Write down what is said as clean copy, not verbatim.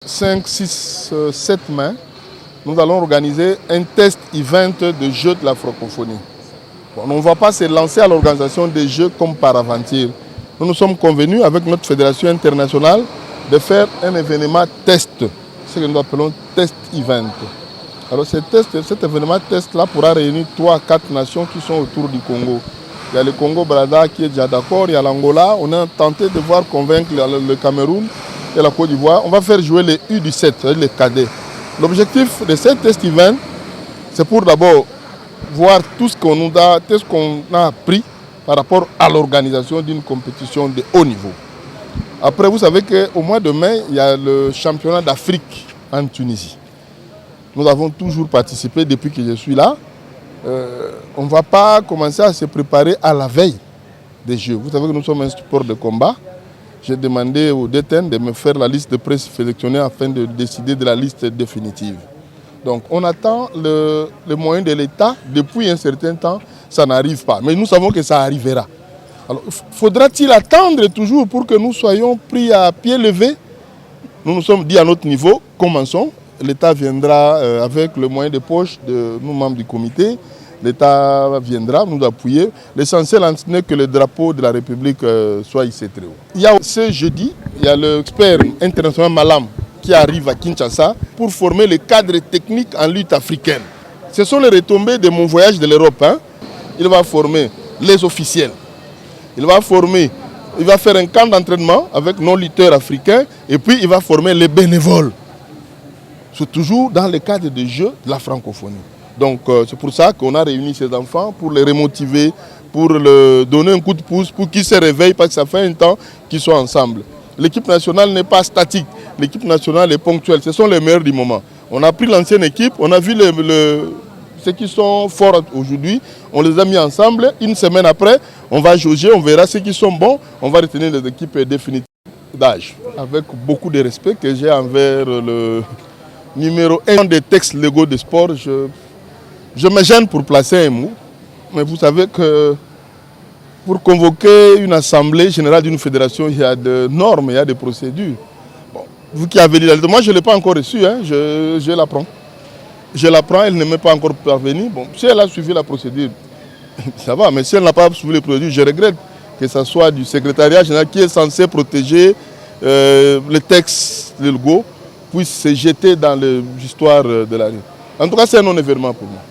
5, 6, 7 mai, nous allons organiser un test event de jeux de la francophonie. Bon, on ne va pas se lancer à l'organisation des jeux comme par aventure. Nous nous sommes convenus avec notre fédération internationale de faire un événement test, ce que nous appelons test event. Alors cet événement test-là pourra réunir 3 à 4 nations qui sont autour du Congo. Il y a le Congo-Brazza qui est déjà d'accord, il y a l'Angola, on a tenté de voir convaincre le Cameroun et la Côte d'Ivoire. On va faire jouer les U17, les cadets. L'objectif de cet test event, c'est pour d'abord voir tout ce qu'on a appris par rapport à l'organisation d'une compétition de haut niveau. Après, vous savez qu'au mois de mai, il y a le championnat d'Afrique en Tunisie. Nous avons toujours participé depuis que je suis là. On ne va pas commencer à se préparer à la veille des Jeux. Vous savez que nous sommes un sport de combat. J'ai demandé au DTN de me faire la liste de presse sélectionnée afin de décider de la liste définitive. Donc on attend le moyen de l'État. Depuis un certain temps, ça n'arrive pas. Mais nous savons que ça arrivera. Alors, faudra-t-il attendre toujours pour que nous soyons pris à pied levé? Nous nous sommes dit à notre niveau, commençons. L'État viendra avec le moyen de poche de nous membres du comité. L'État viendra nous appuyer. L'essentiel n'est que le drapeau de la République soit ici très haut. Il y a ce jeudi, il y a l'expert international Malam qui arrive à Kinshasa pour former les cadres techniques en lutte africaine. Ce sont les retombées de mon voyage de l'Europe. Il va former les officiels. Il va faire un camp d'entraînement avec nos lutteurs africains et puis il va former les bénévoles. C'est toujours dans le cadre des Jeux de la francophonie. Donc c'est pour ça qu'on a réuni ces enfants pour les remotiver, pour leur donner un coup de pouce, pour qu'ils se réveillent parce que ça fait un temps qu'ils sont ensemble. L'équipe nationale n'est pas statique, l'équipe nationale est ponctuelle, ce sont les meilleurs du moment. On a pris l'ancienne équipe, on a vu ceux qui sont forts aujourd'hui, on les a mis ensemble. Une semaine après, on va jauger, on verra ceux qui sont bons, on va retenir les équipes définitives d'âge. Avec beaucoup de respect que j'ai envers le numéro 1 des textes légaux de sport, je me gêne pour placer un mot, mais vous savez que pour convoquer une assemblée générale d'une fédération, il y a des normes, il y a des procédures. Bon, vous qui avez dit la lettre, moi je ne l'ai pas encore reçue, je l'apprends. Je l'apprends, elle ne m'est pas encore parvenue. Bon, si elle a suivi la procédure, ça va, mais si elle n'a pas suivi les procédures, je regrette que ce soit du secrétariat général qui est censé protéger les textes légaux puisse se jeter dans l'histoire de la rue. En tout cas, c'est un non-événement pour moi.